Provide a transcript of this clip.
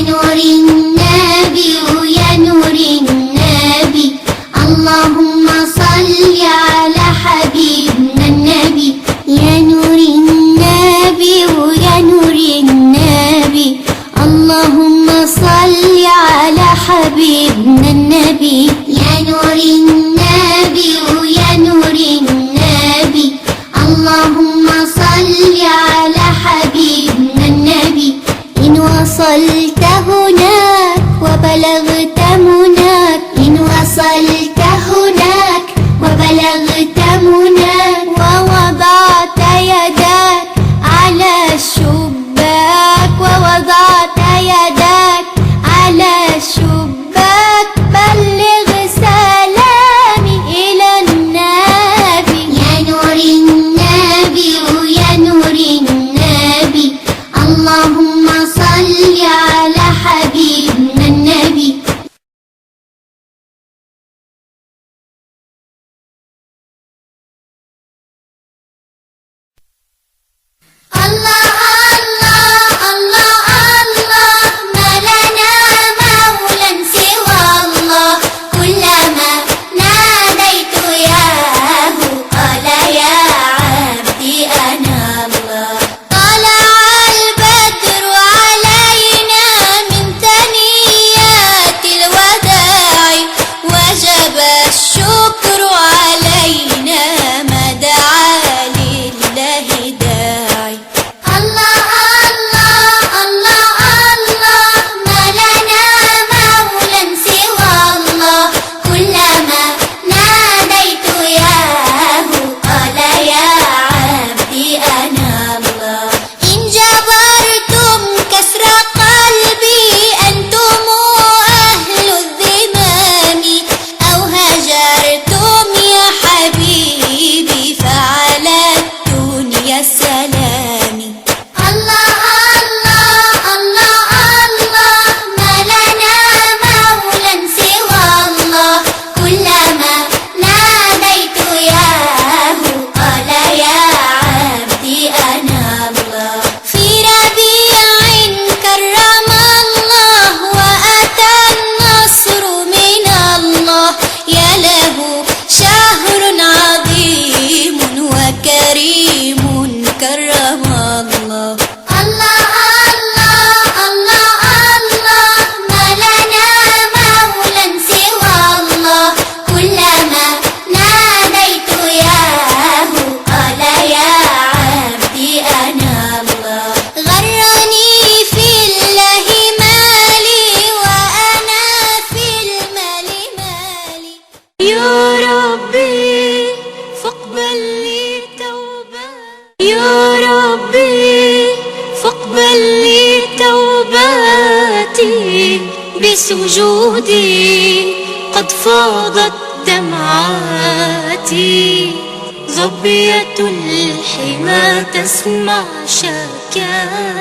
نور النبي يا نور النبي، اللهم صل على حبيبنا النبي. يا نور النبي يا نور النبي، اللهم صل على حبيبنا النبي. يا نور النبي يا نور النبي، اللهم صل على حبيبنا النبي. إن وصلت هناك وبلغت مناك، إن وصلت هناك وبلغت مناك، ووضعت يداك على الشباك، ووضعت يداك على الشباك، بلغ سلامي إلى النبي. يا نور النبي يا نور النبي، اللهم صل على حبيبنا النبي. الله الله الله الله، ما لنا مولى سوى الله، كلما ناديت ياه قال يا عبدي أنا الله. طلع البدر علينا من ثنيات الوداع، وجب الشكر علينا ما دعا لله داعي. الله الله الله الله، ما لنا مولى سوى الله، كلما ناديت ياه قال يا عبدي أنا الله. إن جبرتم كسر قلبي أنتم أهل الذمام، أو هجرتم يا حبيبي فعلى الدنيا السلام. الله الله الله الله، ما لنا مولى سوى الله، كلما ناديت ياه قال يا عبدي أنا الله. في ربيع كرم الله وأتى النصر من الله، يا له شهر عظيم وكريم كرم الله. الله الله الله الله، ما لنا مولى سوى الله، كلما ناديت ياه قال يا عبدي أنا الله. غرني في الله مالي وأنا في المال مالي، يا ربي فاقبل لي توبتي، يا ربي فاقبل لي توباتي، بسجودي قد فاضت دمعاتي، ظبية الحمى تسمع شكاتي.